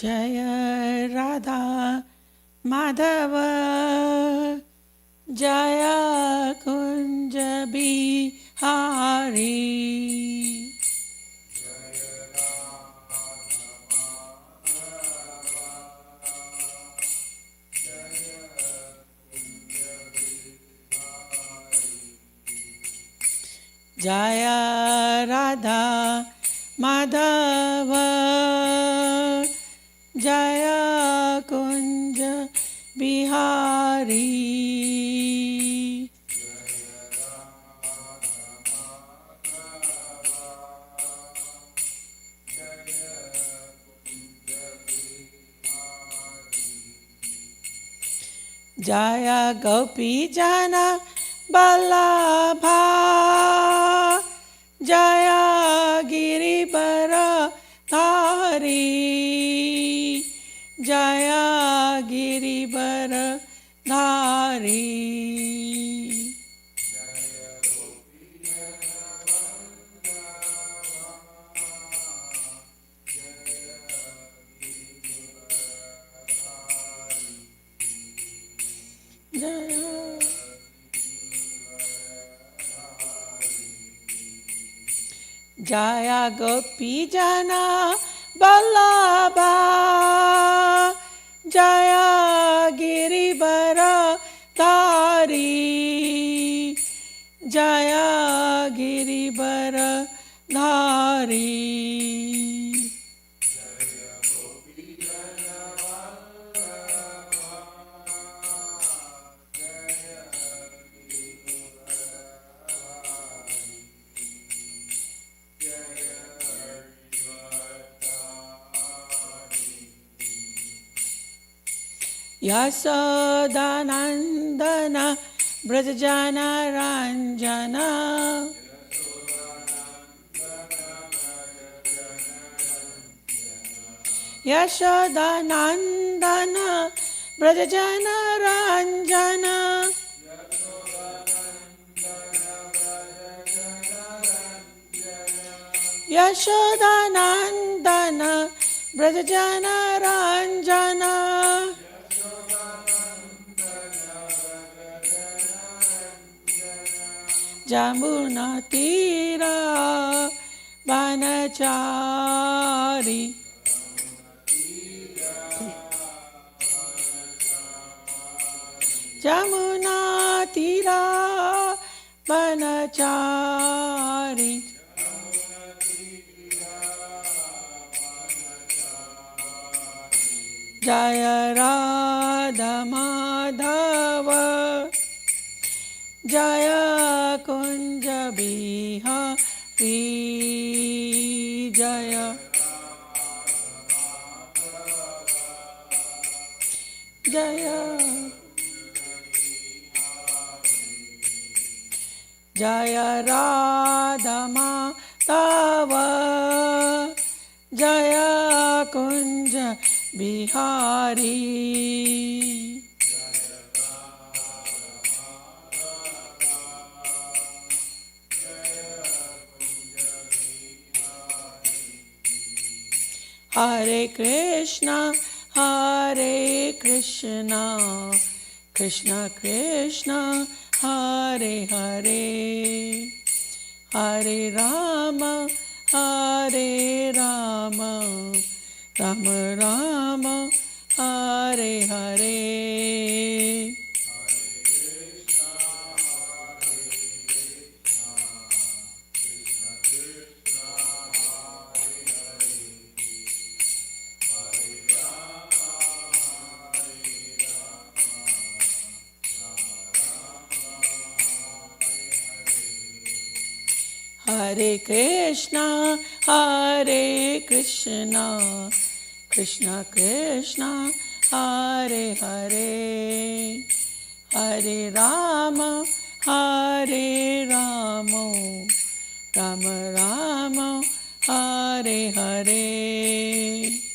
जय राधा माधव जय कुंज बिहारी जय राधा माधव जय कुंज बिहारी जय गोपी जन बल्लभा जय गिरिवर धारी जय गिरिवर धारी जय गोपी जना बल्लभा जय गिरिवर धारी जय गिरिवर धारी यशोदानंदन ब्रजजन रंजन यशोदानंदन ब्रजजन रंजन यशोदानंदन ब्रजजन रंजन जमुना तीरा बनचारी जमुना तीरा बनचारी जय राधा माधव जय कुंज बिहारी जय जय जय राधा माधव जय Kunj Bihari Hare Krishna, Hare Krishna, Krishna Krishna, Hare Hare, Hare Rama, Hare Rama, Rama Rama, Hare Hare. Hare Krishna, Hare Krishna, Krishna Krishna, Hare Hare, Hare Rama, Hare Rama, Rama Rama, Hare Hare.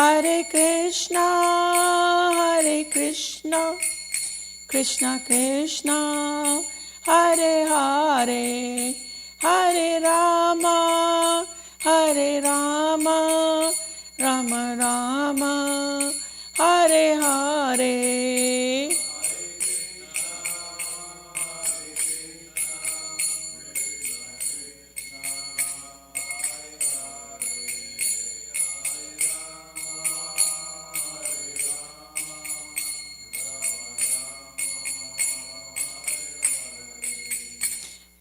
Hare Krishna, Hare Krishna, Krishna Krishna, Hare Hare, Hare Rama, Hare Rama, Rama Rama, Hare Hare.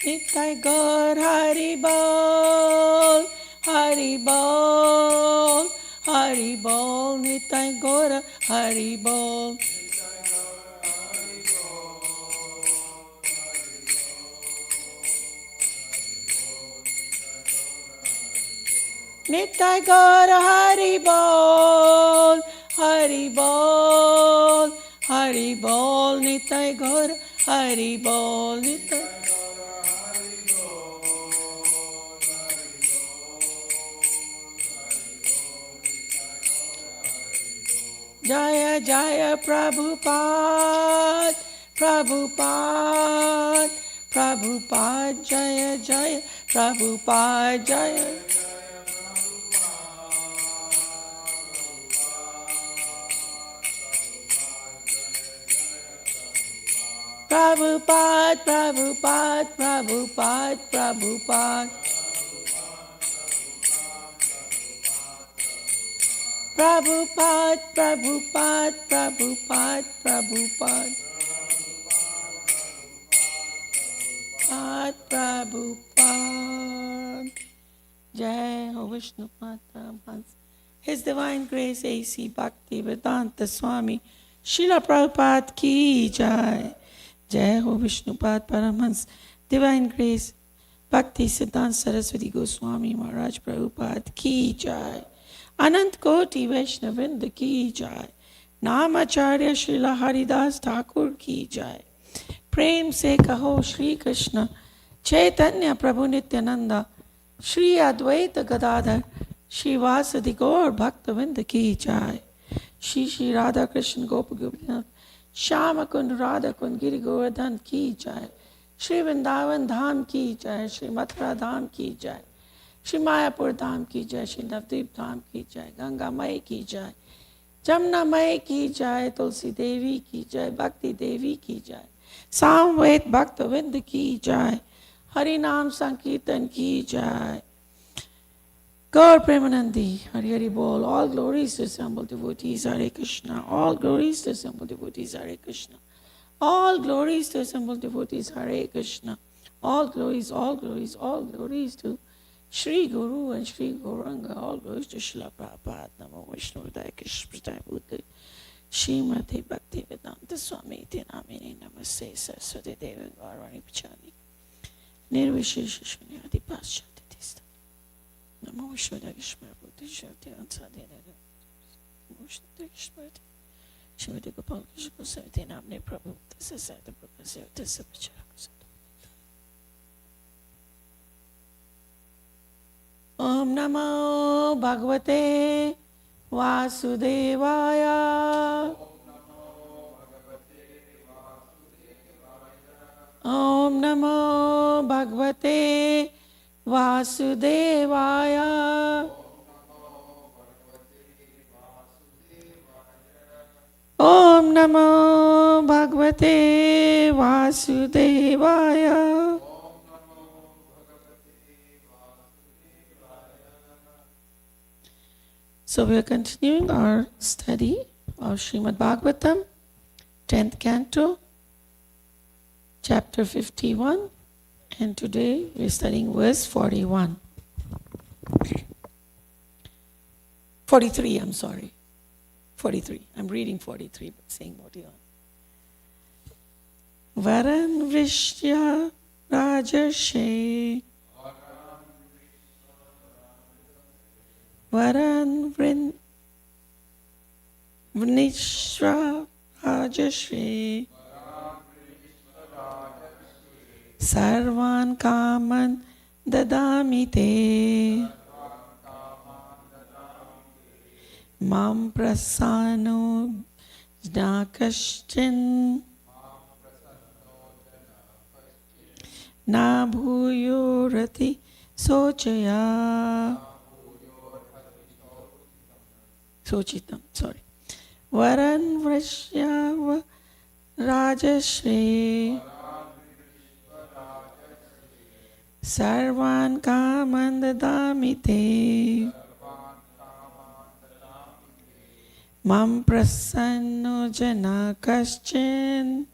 Nitai Gaur Hari Bol, Hari Bol, Hari Bol, Nitai Gaur Hari Bol. Nitai Gaur Hari Bol, Hari Bol, Hari Bol, Nitai Gaur Hari Bol, Nitai. Jaya Jaya Prabhupada, Prabhupada, Prabhupada, Jaya Jaya Prabhupada, Jaya. Prabhupada, Prabhupada, Prabhupada, Prabhupada. Prabhupada, Prabhupada, Prabhupada, Prabhupada. Prabhupada. Jai Ho Vishnupad Paramahansa. His Divine Grace A.C. Bhaktivedanta Swami Srila Prabhupada Ki Jai. Jai Ho Vishnupad Paramahansa. Divine Grace Bhakti Siddhanta Saraswati Goswami Maharaj Prabhupada Ki Jai. Anant Koti Vaishnavinda Ki Jai. Namacharya Srila Haridas Thakur Ki Jai. Prem se kaho Shri Krishna Chaitanya Prabhu Nityananda Shri Advaita Gadadhar Shri Vasadi Gaur Bhaktavinda Ki Jai. Shri Shri Radha Krishna Gopagopinath Shama Kund Radha Kund Giri Govardhan Ki Jai. Shri Vrindavan Dham Ki Jai. Shri Mathura Dham Ki Jai. Shri Mayapur Dham Ki Jai. Shri Navdeep Dham Ki Jai. Ganga Mai Ki Jai. Jamna Mai Ki Jai. Tulsi Devi Ki Jai. Bhakti Devi Ki Jai. Samved Bhaktavinda Ki Jai. Harinam Sankirtan Ki Jai. Gaur Premanandi, Hari Hari Bol. All glories to assembled devotees, Hare Krishna. All glories to assembled devotees, Hare Krishna. All glories to assembled devotees, Hare Krishna. All glories, all glories, all glories to Shri Guru and Shri Gauranga. All glories to Srila Prabhupada. Namo Vishnu Vidaya Krishna Prasthaya Bhutale. Srimati Bhakti Vedanta Swami Iti Namini Namaste Saraswati Devi Gaurani Pachani. Nirvishesha Shunyati Paschati Tista. Namo Vishnu Vidaya Krishna Prasthaya Shakti Ansadi Namo Vishnu Vidaya Krishna Prasthaya Shrimati Gopal Krishna Prasthaya Namni Prabhu Tasasata Prabhasya Tasapachara. Om Namo Bhagavate Vasudevaya. Om Namo Bhagavate Vasudevaya. Om Namo Bhagavate Vasudevaya. So we are continuing our study of Srimad Bhagavatam, 10th canto, chapter 51, and today we are studying verse 41. 43, I'm sorry. 43. I'm reading 43, but saying 41. Varan Vrishya Rajashe Varan Vnishra Rajashri Sarvan Kaman Dadamite Mam prasano jna kaschin na bhuyo rati sochaya sochitam, sorry. Varan vrashyava rajashri sarvan kaman dadami te mam prasanno jana kaschin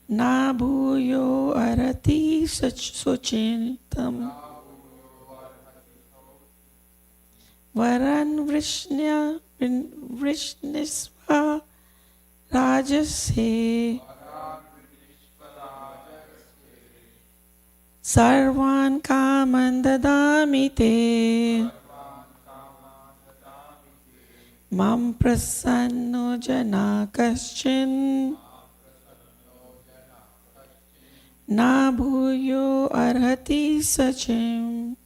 na bhuyo arati sochitam varan vrishnisva rajase sarvan kaman dadami te mam prasanno jana kaschin na bhuyo arhati sachim.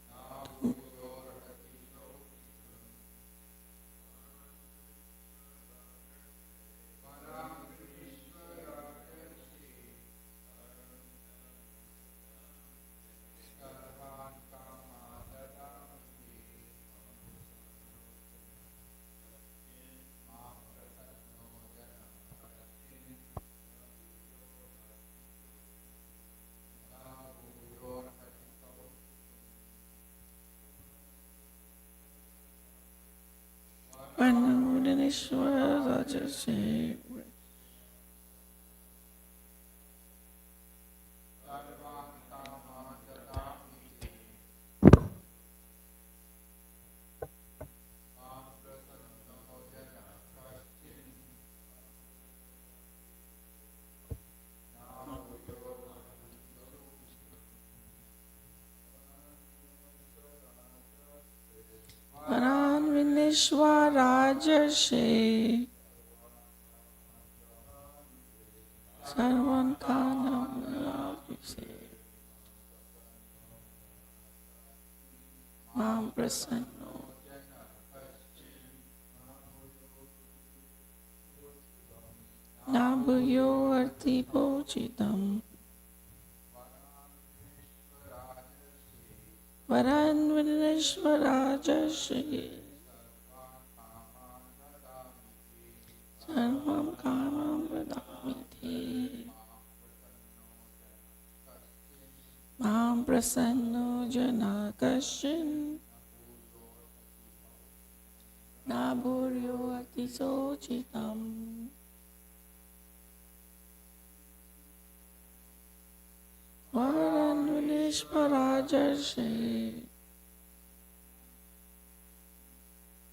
Vanamudinishwara Rajase Vanamudinishwara Sarvan Kanam Mam Prasanno Nabhuyo Arti Pochitam Varan Vinishwarajashri Sarvam Kamam Vadamiti Mam Prasanno Jana Kashin Nabhuryo Ati Sochitam Varan Vinishwarajashri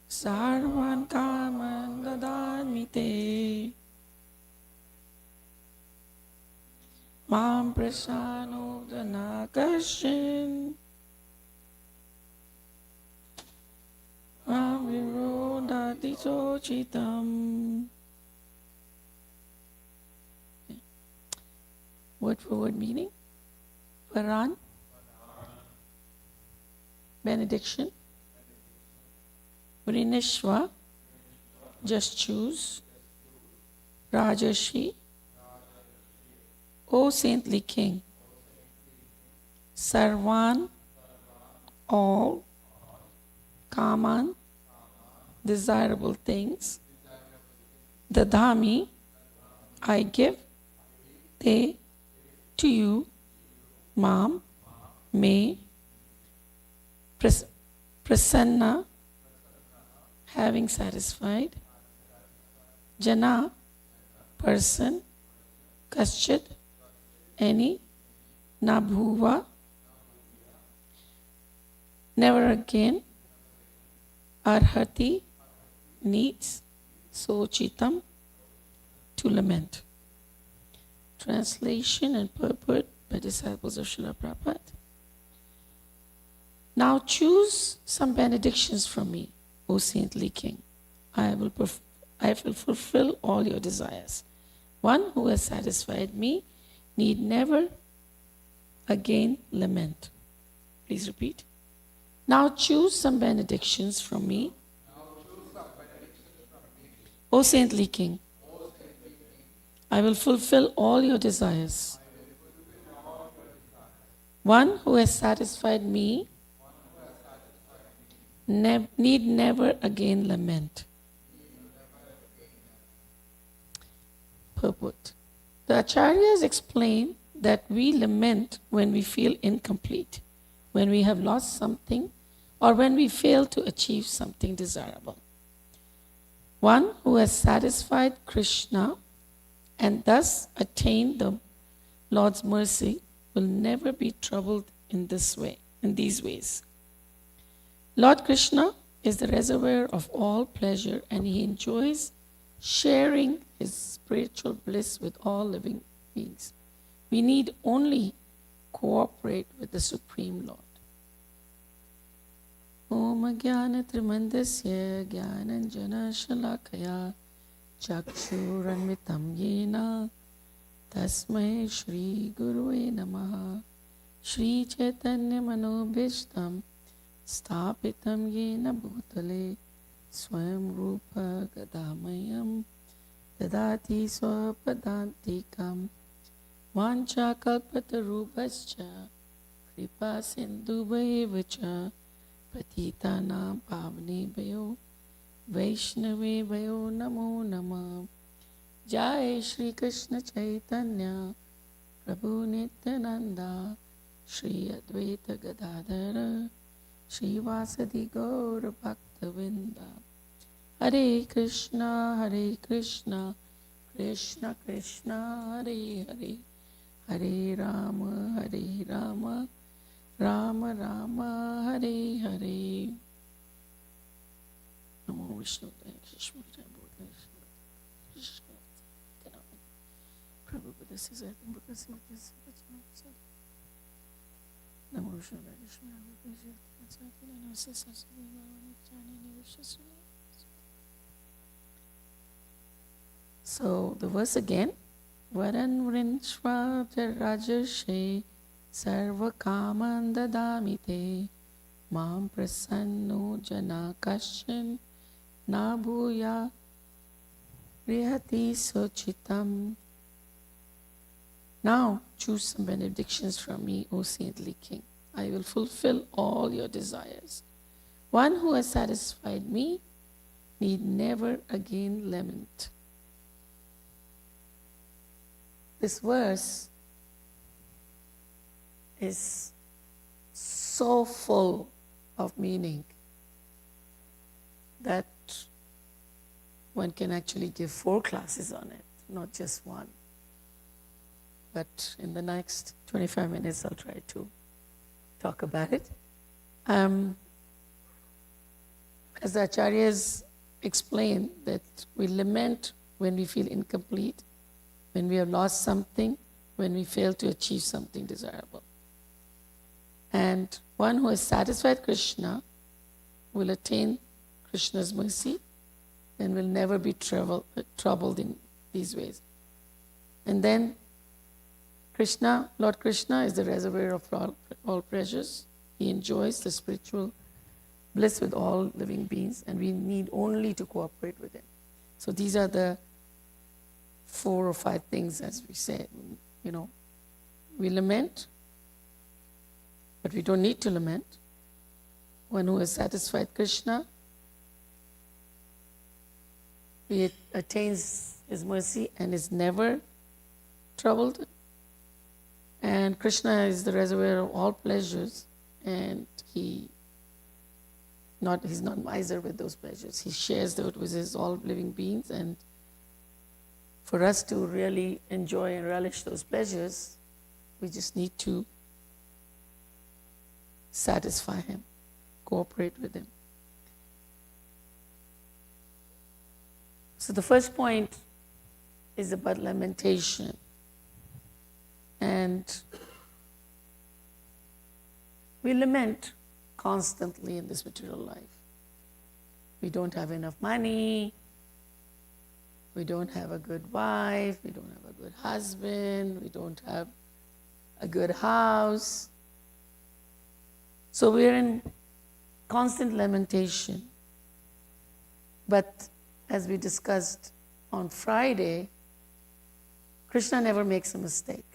Sarvan Kaman Dadamite Mam Prasano Danakashin Mam Virodati Sochitam. Word for word meaning. Varan, benediction. Vrinishva, just choose. Rajashi, O saintly king. Sarvan, all. Kaman, desirable things. Dadami, I give. Te, to you. Mam, may. Prasanna, having satisfied. Jana, person. Kaschit, any. Nabhuva, never again. Arhati, needs. Sochitam, to lament. Translation and purport by disciples of Srila Prabhupada. Now choose some benedictions from me, O saintly king. I will fulfill all your desires. One who has satisfied me need never again lament. Please repeat. Now choose some benedictions from me, O saintly King. I will fulfill all your desires. One who has satisfied me need never again lament. Purport. The Acharyas explain that we lament when we feel incomplete, when we have lost something, or when we fail to achieve something desirable. One who has satisfied Krishna and thus attained the Lord's mercy will never be troubled in these ways. Lord Krishna is the reservoir of all pleasure, and he enjoys sharing his spiritual bliss with all living beings. We need only cooperate with the Supreme Lord. Om Jnana Trimandasya Jnananjana Shalakaya Chakshuranmitam Yena Tasmai Shri Gurave Namaha Shri Chaitanya Manobhishtam Sthapitam Yena Bhutale Swayam Rupa Gadamayam Dadati Swapadantikam Vancha Kalpatarubhascha Kripa Sindhu Bhayevacha Patitanam Pavnebhayo Vaishnavebhayo Namo Namah. Jai Shri Krishna Chaitanya Prabhu Nityananda Shri Advaita Gadadhara Shri Vasadi Gaura Bhaktavinda. Hare Krishna, Krishna Krishna, Hare Hare, Hare Rama, Rama Rama, Hare Hare. Namo Vishnu Krishna Krishna Prabhupada says, I think because he was Namo Vishnu Krishna. So the verse again, Varan Vrinshva Rajashe Sarva Kaman Dadamite Mam Prasanno Jana Kashin Nabhuya Rihati Sochitam. Now choose some benedictions from me, O saintly King. I will fulfill all your desires. One who has satisfied me need never again lament. This verse is so full of meaning that one can actually give 4 classes on it, not just one. But in the next 25 minutes, I'll try to talk about it. As the Acharyas explain, that we lament when we feel incomplete, when we have lost something, when we fail to achieve something desirable. And one who has satisfied Krishna will attain Krishna's mercy and will never be troubled in these ways. And then Lord Krishna is the reservoir of all pleasures. He enjoys the spiritual bliss with all living beings, and we need only to cooperate with him. So these are the 4 or 5 things, as we said. We lament, but we don't need to lament. One who has satisfied Krishna, he attains his mercy and is never troubled. And Krishna is the reservoir of all pleasures, and he's not miser with those pleasures. He shares that with all living beings, and for us to really enjoy and relish those pleasures, we just need to satisfy him, cooperate with him. So the first point is about lamentation. And we lament constantly in this material life. We don't have enough money. We don't have a good wife. We don't have a good husband. We don't have a good house. So we're in constant lamentation. But as we discussed on Friday, Krishna never makes a mistake.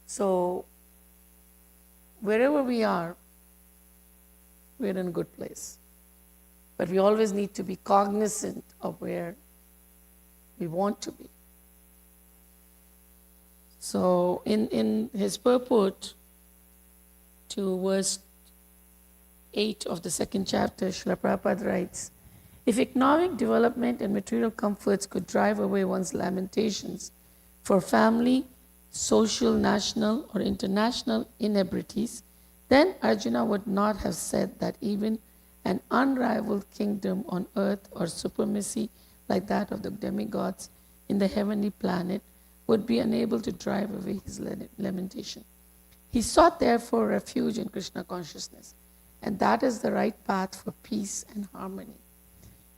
So wherever we are, we're in a good place. But we always need to be cognizant of where we want to be. So in his purport to verse 8 of the second chapter, Srila Prabhupada writes, if economic development and material comforts could drive away one's lamentations for family, social, national, or international inebrities, then Arjuna would not have said that even an unrivaled kingdom on earth or supremacy like that of the demigods in the heavenly planet would be unable to drive away his lamentation. He sought therefore refuge in Krishna consciousness, and that is the right path for peace and harmony.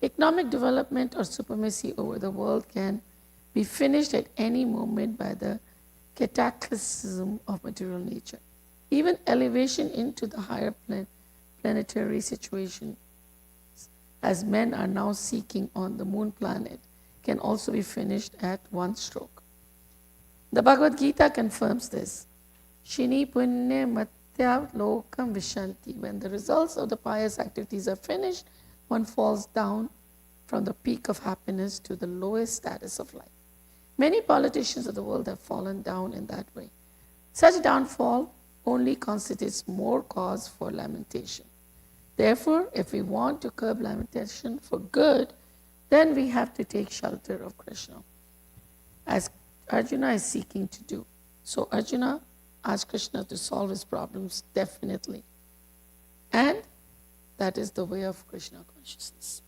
Economic development or supremacy over the world can be finished at any moment by the cataclysm of material nature. Even elevation into the higher planetary situation, as men are now seeking on the moon planet, can also be finished at one stroke. The Bhagavad Gita confirms this. Shini punne matya lokam vishanti. When the results of the pious activities are finished, one falls down from the peak of happiness to the lowest status of life. Many politicians of the world have fallen down in that way. Such downfall only constitutes more cause for lamentation. Therefore, if we want to curb lamentation for good, then we have to take shelter of Krishna, as Arjuna is seeking to do. So Arjuna asked Krishna to solve his problems definitely. And that is the way of Krishna consciousness.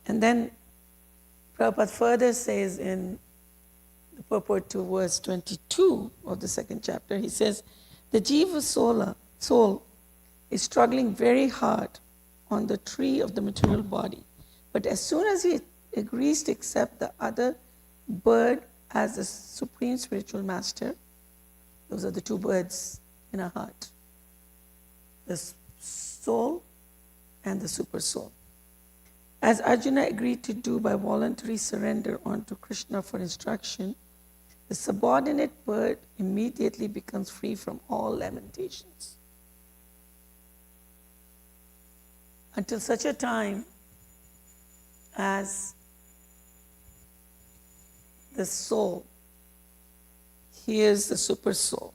And then Prabhupada further says in the purport to verse 22 of the second chapter, he says, the Jiva soul is struggling very hard on the tree of the material body. But as soon as he agrees to accept the other bird as the supreme spiritual master, those are the two birds in our heart, the soul and the super soul. As Arjuna agreed to do by voluntary surrender onto Krishna for instruction, the subordinate bird immediately becomes free from all lamentations. Until such a time as the soul hears the super soul,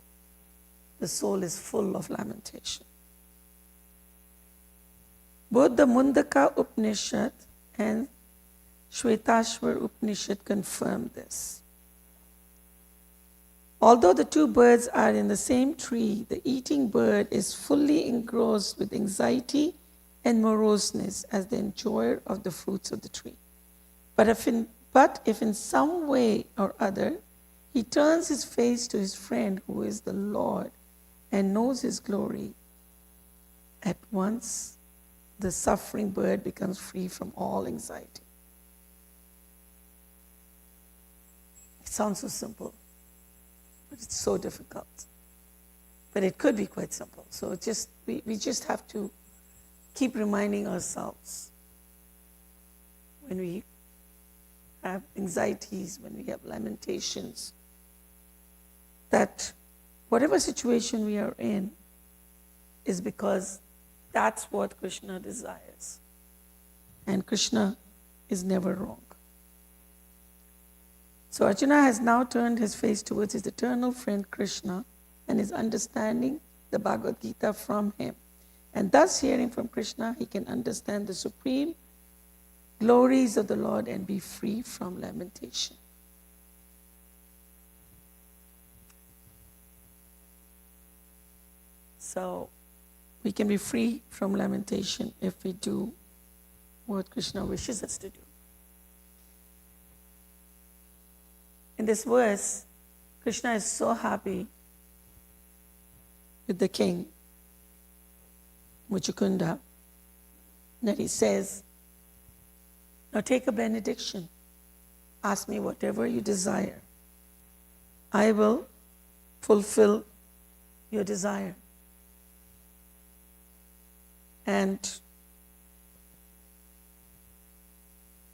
the soul is full of lamentation. Both the Mundaka Upanishad and Shvetashvar Upanishad confirm this. Although the two birds are in the same tree, the eating bird is fully engrossed with anxiety and moroseness as the enjoyer of the fruits of the tree. But if in some way or other he turns his face to his friend who is the Lord and knows his glory, at once the suffering bird becomes free from all anxiety. It sounds so simple, but it's so difficult. But it could be quite simple. So we just have to keep reminding ourselves when we have anxieties, when we have lamentations, that whatever situation we are in is because that's what Krishna desires. And Krishna is never wrong. So Arjuna has now turned his face towards his eternal friend Krishna and is understanding the Bhagavad Gita from him. And thus hearing from Krishna, he can understand the supreme glories of the Lord and be free from lamentation. So we can be free from lamentation if we do what Krishna wishes us to do. In this verse, Krishna is so happy with the king, Muchukunda, that he says, now take a benediction. Ask me whatever you desire. I will fulfill your desire. And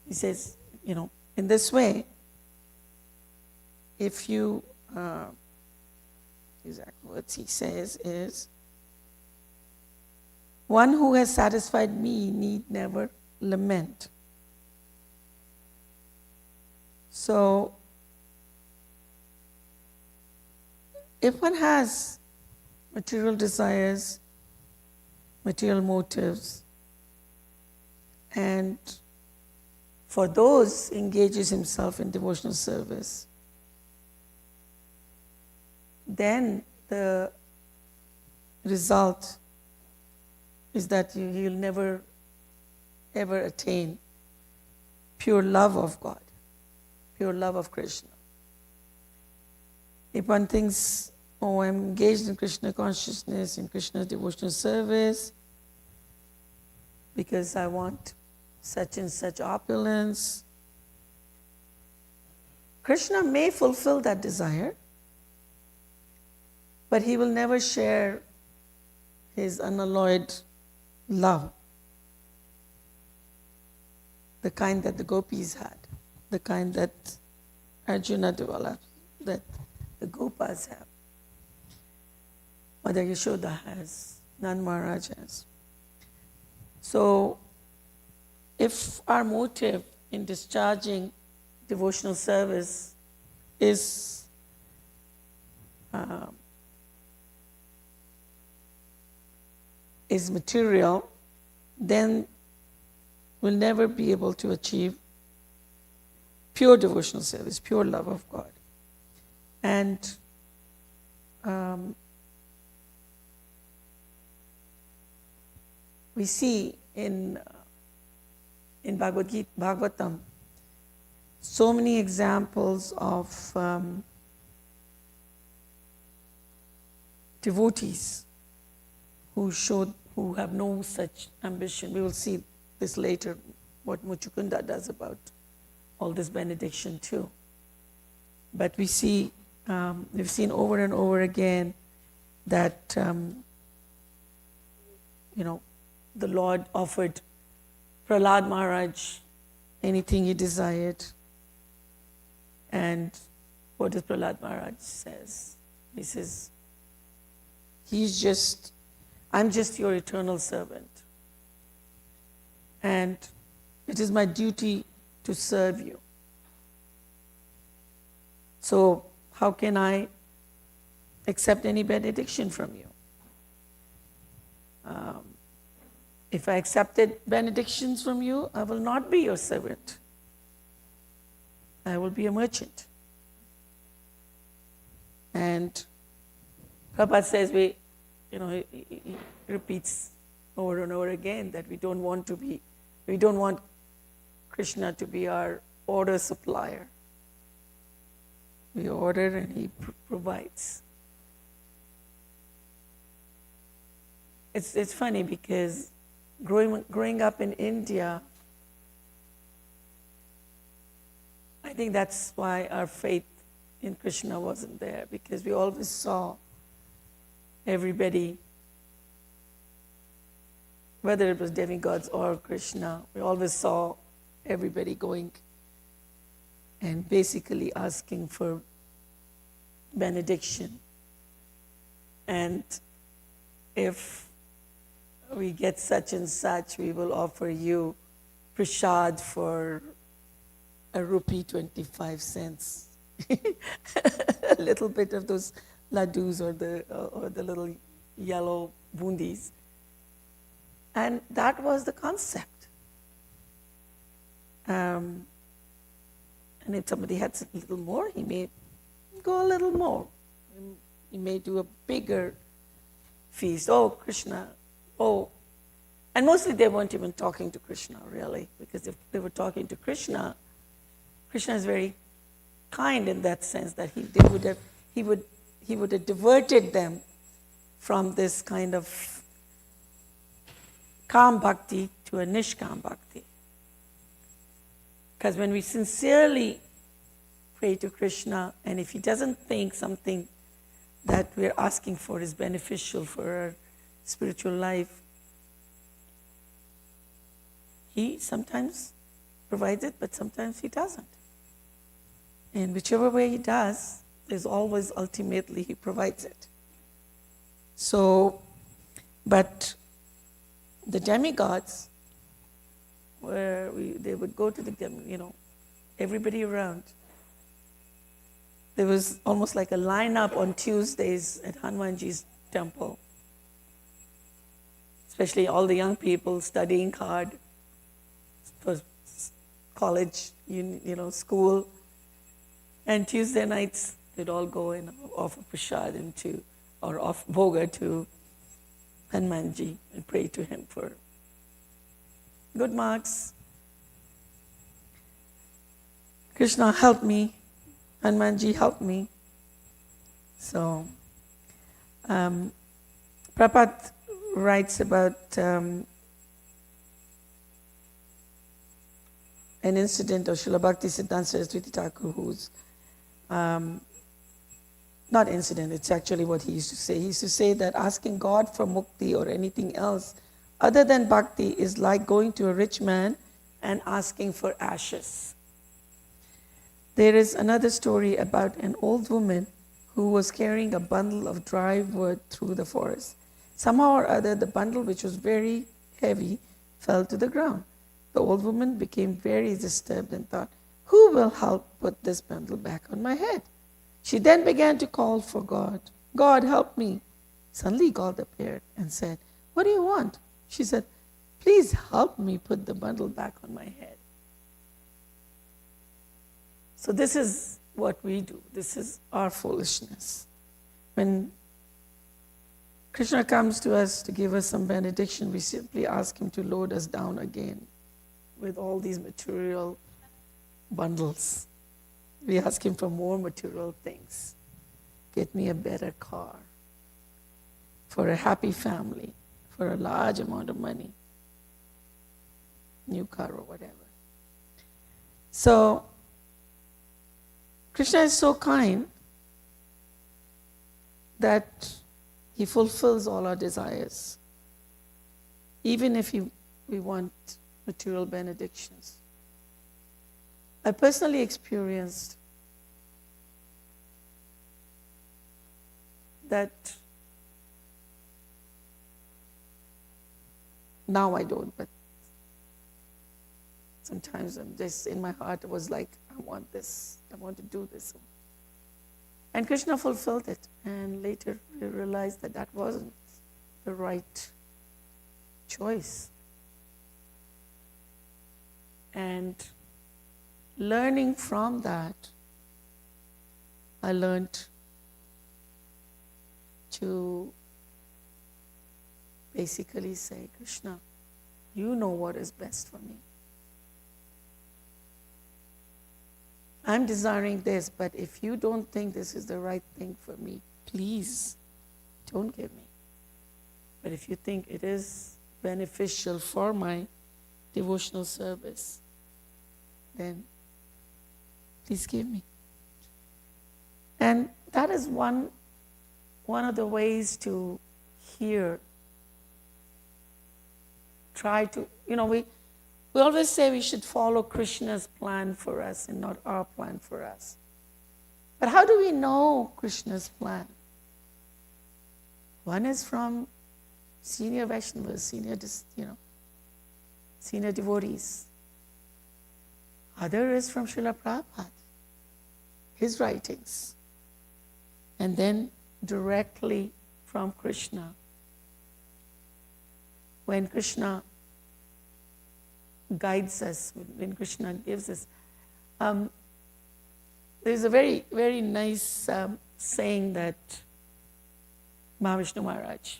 he says, in this way, if you, exactly what he says is, one who has satisfied me need never lament. So, if one has material desires, material motives, and for those engages himself in devotional service, then the result is that he will never ever attain pure love of God, pure love of Krishna. If one thinks, oh, I'm engaged in Krishna consciousness, in Krishna's devotional service, because I want such and such opulence, Krishna may fulfill that desire, but he will never share his unalloyed love, the kind that the gopis had, the kind that Arjuna developed, that the gopas have, Mother Yashoda has, Nand Maharaj has. So, if our motive in discharging devotional service is material, then we'll never be able to achieve pure devotional service, pure love of God. And we see in Bhagavatam so many examples of devotees who have no such ambition. We will see this later, what Muchukunda does about all this benediction too. But we see, we've seen over and over again that, the Lord offered Prahlad Maharaj anything he desired. And what does Prahlad Maharaj says? He says, I'm just your eternal servant. And it is my duty to serve you. So how can I accept any benediction from you? If I accepted benedictions from you, I will not be your servant. I will be a merchant. And Prabhupada says he repeats over and over again that we don't want Krishna to be our order supplier. We order and he provides. It's funny because growing up in India, I think that's why our faith in Krishna wasn't there, because we always saw everybody, whether it was demigods or Krishna, we always saw everybody going and basically asking for benediction. And if we get such and such, we will offer you prasad for ₹1.25. A little bit of those laddus or the little yellow bundis. And that was the concept. And if somebody had a little more, he may go a little more. He may do a bigger feast. Oh, Krishna. Oh. And mostly they weren't even talking to Krishna, really, because if they were talking to Krishna, Krishna is very kind in that sense that he would have diverted them from this kind of Kam Bhakti to a Nishkam Bhakti. Because when we sincerely pray to Krishna, and if he doesn't think something that we're asking for is beneficial for our spiritual life, He sometimes provides it, but sometimes He doesn't. And whichever way He does, there's always ultimately He provides it. So, but the demigods, where they would go to the, everybody around. There was almost like a lineup on Tuesdays at Hanumanji's temple, especially all the young people studying hard for college, school. And Tuesday nights, they'd all go and offer prashadam or offer bhoga to Hanumanji and pray to him for good marks. Krishna, help me. Hanumanji, help me. So, Prabhupada writes about an incident of Srila Bhakti Siddhanta Saraswati Thakur, who's, not incident, it's actually what he used to say. He used to say that asking God for mukti or anything else other than bhakti is like going to a rich man and asking for ashes. There is another story about an old woman who was carrying a bundle of dry wood through the forest. Somehow or other, the bundle, which was very heavy, fell to the ground. The old woman became very disturbed and thought, "Who will help put this bundle back on my head?" She then began to call for God. "God, help me." Suddenly God appeared and said, "What do you want?" She said, "Please help me put the bundle back on my head." So this is what we do. This is our foolishness. When Krishna comes to us to give us some benediction, we simply ask him to load us down again with all these material bundles. We ask him for more material things. Get me a better car, for a happy family, for a large amount of money, new car or whatever. So, Krishna is so kind that he fulfills all our desires, even if we want material benedictions. I personally experienced that. Now I don't, but sometimes I'm just in my heart, it was like, I want this, I want to do this. And Krishna fulfilled it. And later we realized that that wasn't the right choice. And learning from that, I learned to basically say, "Krishna, you know what is best for me. I'm desiring this, but if you don't think this is the right thing for me, please don't give me. But if you think it is beneficial for my devotional service, then please give me." And that is one of the ways to hear. Try to, we always say we should follow Krishna's plan for us and not our plan for us. But how do we know Krishna's plan? One is from senior Vaishnavas, senior devotees. Other is from Srila Prabhupada, his writings. And then directly from Krishna. When Krishna guides us, when Krishna gives us. There's a very, very nice saying that Mahavishnu Maharaj,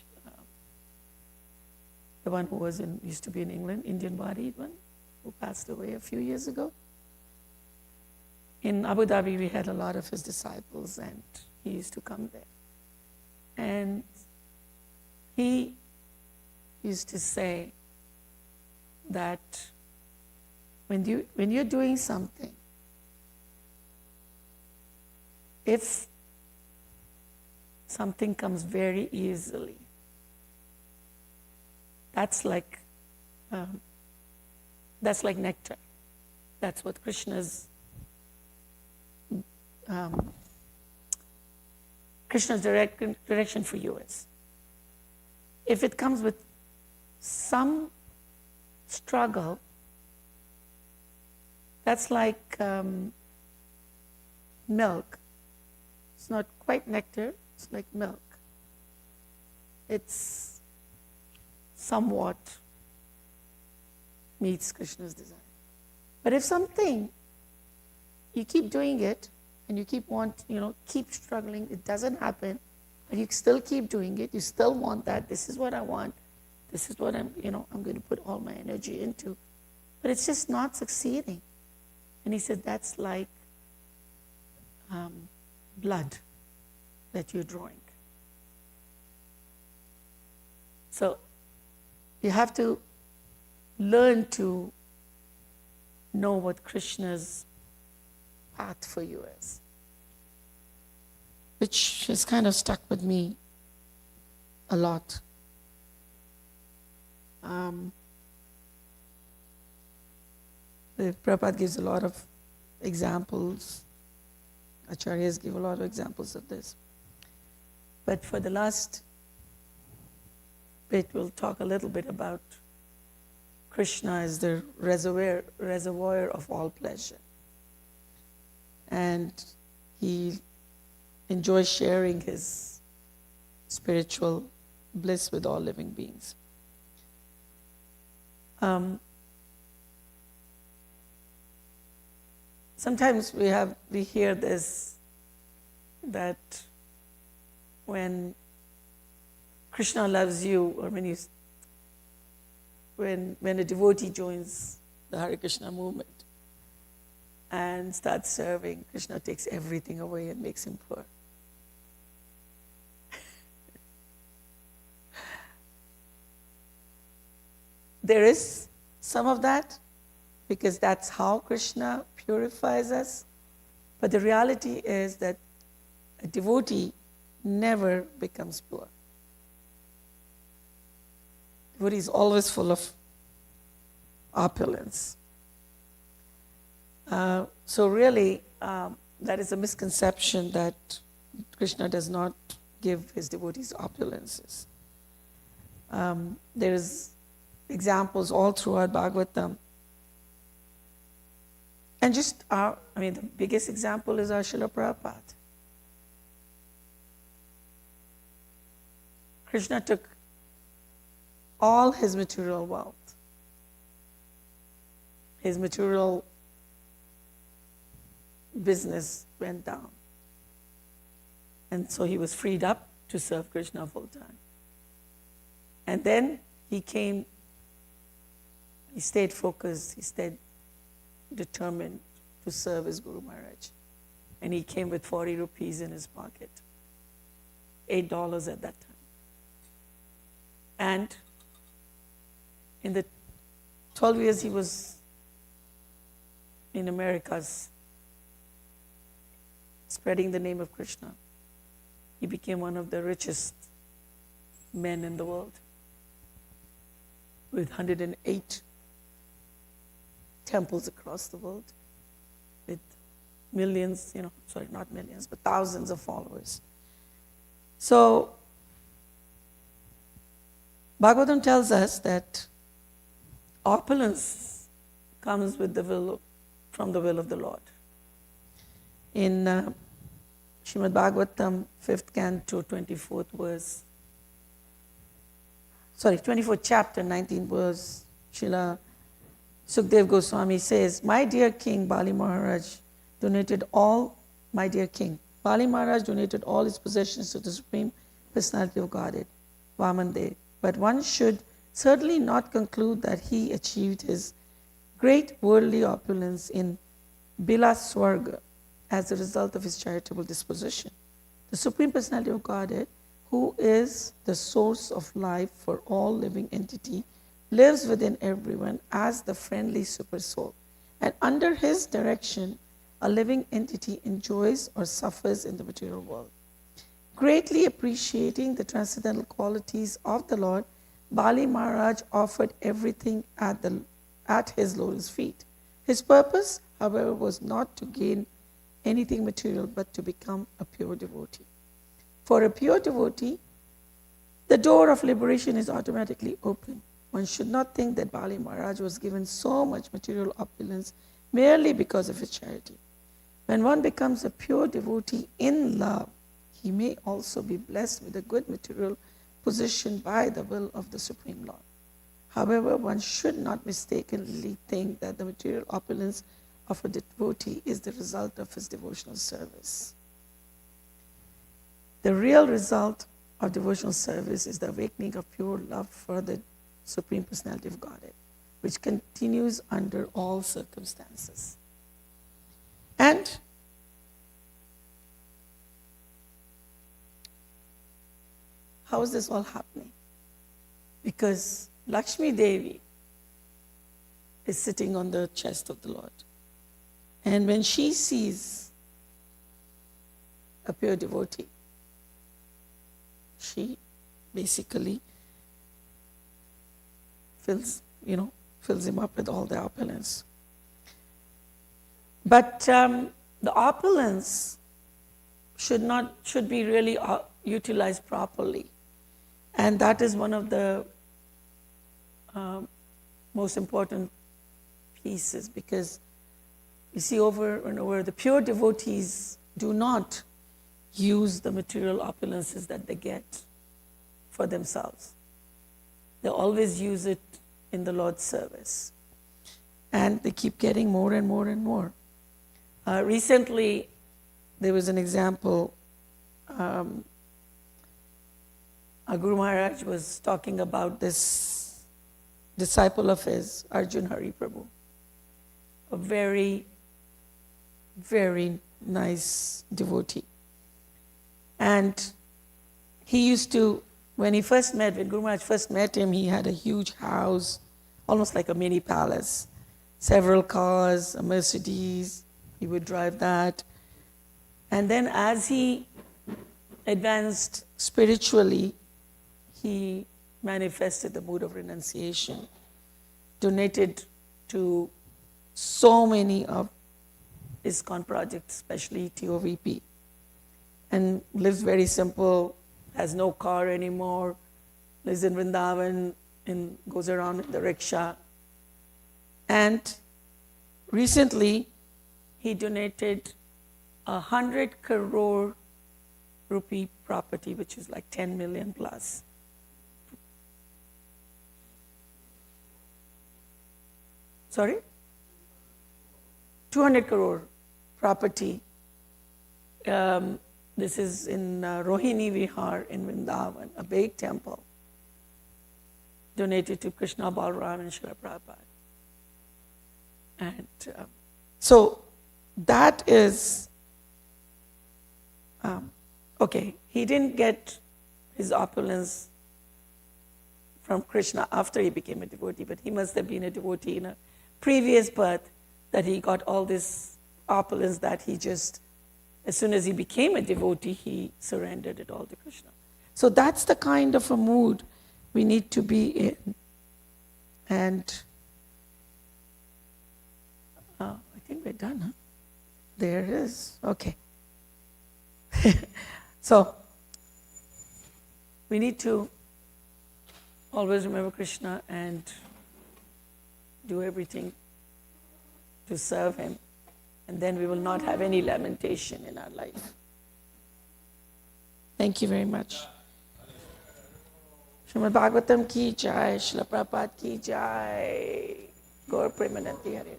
the one who used to be in England, Indian-bodied one, who passed away a few years ago. In Abu Dhabi, we had a lot of his disciples, and he used to come there. And he used to say that when you're doing something, if something comes very easily. That's like nectar. That's what Krishna's direction for you is. If it comes with some struggle, that's like milk. It's not quite nectar, it's like milk. It's somewhat meets Krishna's desire. But if something, you keep doing it, and you keep struggling, it doesn't happen, but you still keep doing it, you still want that, this is what I want, this is what I'm going to put all my energy into, but it's just not succeeding. And he said, that's like blood that you're drawing. So you have to learn to know what Krishna's path for you is, which has kind of stuck with me a lot. The Prabhupada gives a lot of examples. Acharyas give a lot of examples of this. But for the last bit, we'll talk a little bit about Krishna as the reservoir of all pleasure. And he enjoys sharing his spiritual bliss with all living beings. Sometimes we hear this, that when Krishna loves you, or when a devotee joins the Hare Krishna movement and starts serving, Krishna takes everything away and makes him poor. There is some of that, because that's how Krishna purifies us. But the reality is that a devotee never becomes poor. Devotee is always full of opulence. So really, that is a misconception that Krishna does not give his devotees opulences. There's examples all throughout Bhagavatam. And the biggest example is our Srila Prabhupada. Krishna took all his material wealth, his material business went down. And so he was freed up to serve Krishna full time. And then he stayed focused, he stayed determined to serve his Guru Maharaj. And he came with 40 rupees in his pocket, $8 at that time. And in the 12 years he was in Americas spreading the name of Krishna, he became one of the richest men in the world, with 108 temples across the world, with millions, not millions, but thousands of followers. So Bhagavatam tells us that opulence comes with from the will of the Lord. In Srimad Bhagavatam, 5th canto, 24th chapter, 19th verse, Srila Sukdev Goswami says, my dear king, Bali Maharaj donated all his possessions to the Supreme Personality of Godhead, Vamandev. But one should certainly not conclude that he achieved his great worldly opulence in Bilaswarga as a result of his charitable disposition. The Supreme Personality of Godhead, who is the source of life for all living entity, lives within everyone as the friendly super soul. And under his direction, a living entity enjoys or suffers in the material world. Greatly appreciating the transcendental qualities of the Lord, Bali Maharaj offered everything at his lotus feet. His purpose, however, was not to gain anything material, but to become a pure devotee. For a pure devotee, the door of liberation is automatically open. One should not think that Bali Maharaj was given so much material opulence merely because of his charity. When one becomes a pure devotee in love, he may also be blessed with a good material position by the will of the Supreme Lord. However, one should not mistakenly think that the material opulence of a devotee is the result of his devotional service. The real result of devotional service is the awakening of pure love for the Supreme Personality of Godhead, which continues under all circumstances. And how is this all happening? Because Lakshmi Devi is sitting on the chest of the Lord. And when she sees a pure devotee, she basically fills him up with all the opulence. But the opulence should be really utilized properly. And that is one of the most important pieces, because you see, over and over, the pure devotees do not use the material opulences that they get for themselves. They always use it in the Lord's service. And they keep getting more and more and more. Recently, there was an example. Guru Maharaj was talking about this disciple of his, Arjun Hari Prabhu, a very, very nice devotee. And he used to, when Guru Maharaj first met him, he had a huge house, almost like a mini palace, several cars, a Mercedes. He would drive that. And then as he advanced spiritually, he manifested the mood of renunciation, donated to so many of ISKCON projects, especially TOVP, and lives very simple, has no car anymore, lives in Vrindavan, and goes around in the rickshaw. And recently, he donated 100 crore rupee property, which is like 10 million plus. Sorry? 200 crore property. This is in Rohini Vihar in Vrindavan, a big temple, donated to Krishna Balram and Srila Prabhupada. And so that is, okay, he didn't get his opulence from Krishna after he became a devotee, but he must have been a devotee in a previous birth that he got all this opulence that he just, as soon as he became a devotee, he surrendered it all to Krishna. So that's the kind of a mood we need to be in. And I think we're done, huh? There it is. Okay. So we need to always remember Krishna and do everything to serve him. And then we will not have any lamentation in our life. Thank you very much. Srimad Bhagavatam ki jai, Srila Prabhupada ki jai, Gaur Premanandi Hare.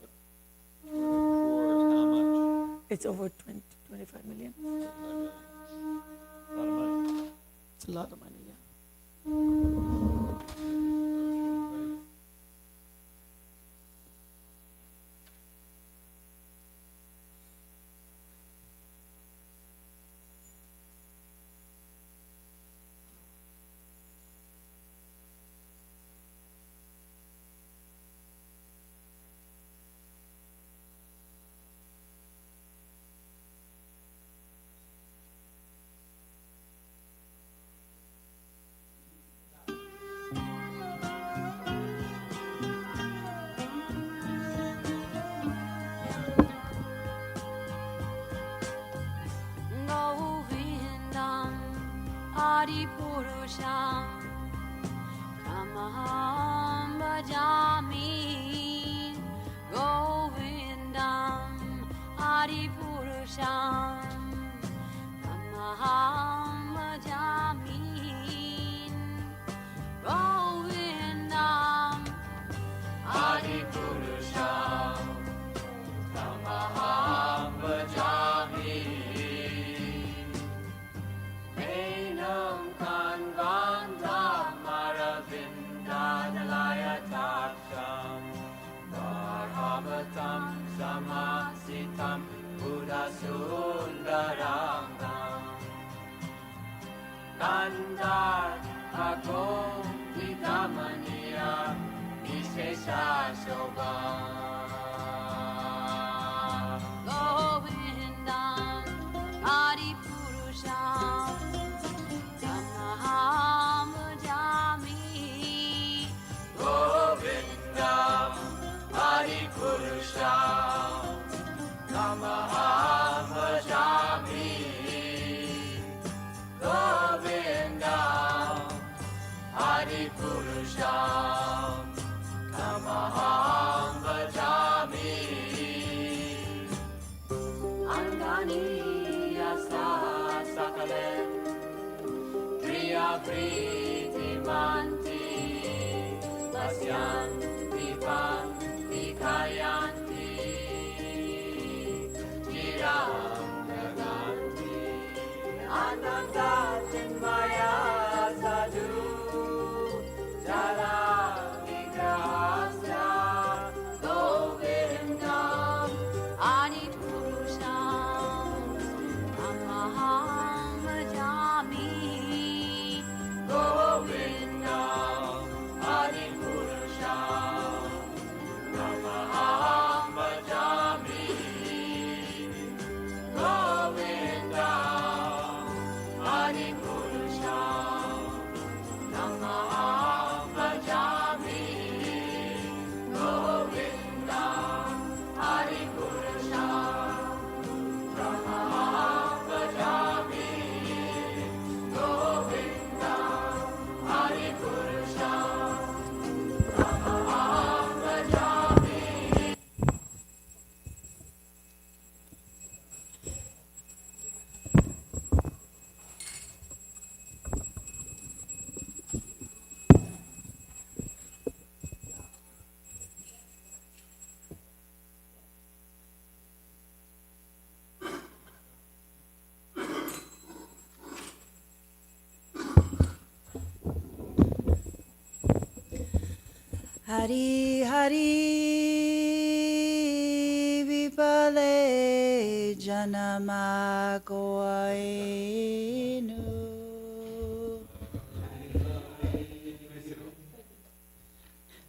It's over 25 million. It's a lot of money, yeah. Hari Hari Vipale Janama Goainu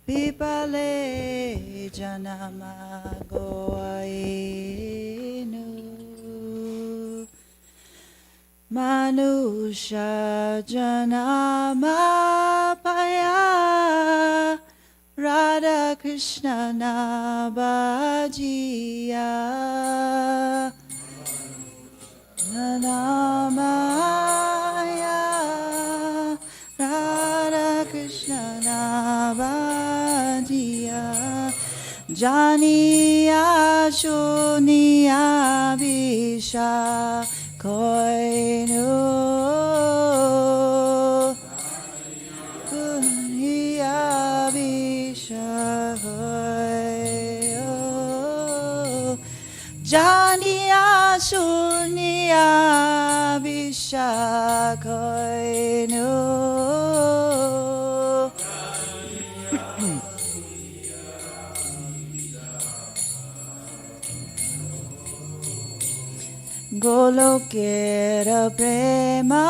Vipale Janama Goainu Manusha Janama Paya Radha Krishna Nabajiya Nanamaya Radha Krishna Nabajiya Janiya Shuniya Visha Koinu Janiya Shuniya Vishakoinu Golokera Premadana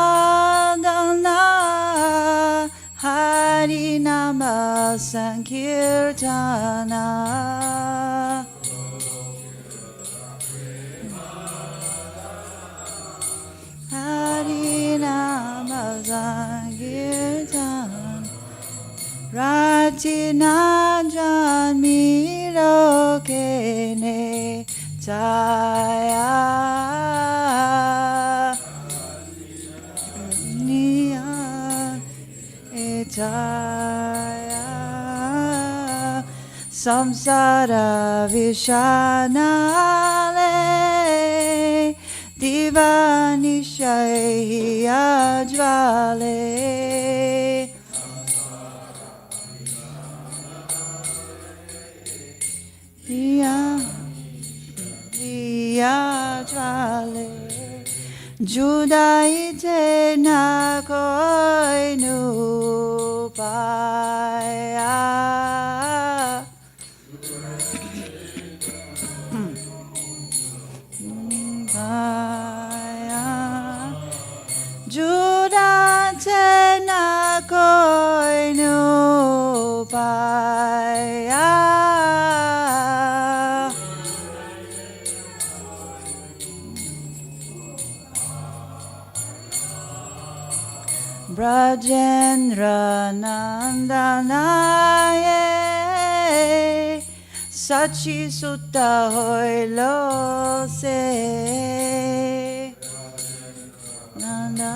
Harinama Sankirtana Harinama Sankirtana Ratina Janmiro Kene Taya Etaya Samsara Vishanale Divanishay Ajvale Ajvale Judaite na koinu paya Judaite na koinu Brajendra Nandanaye Sachi Sutta Hoilo Se Nandanaye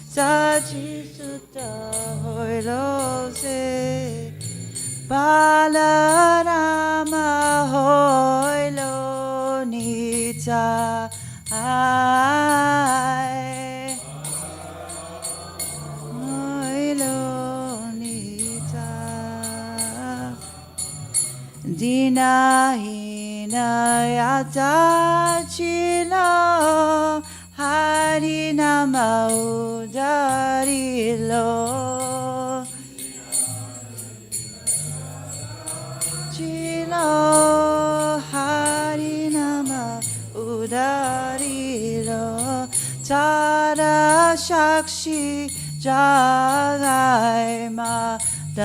Sachi Sutta Hoilo Se Balarama Hoilo Nita I Nita Dina Hinayata Chilo Harinama Udarilo Chilo Harinama Udarilo Tada Shakshi Jagai Madai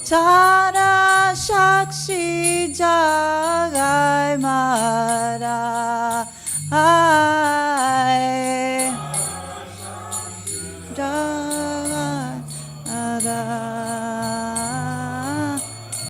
Tada Shakshi Jagai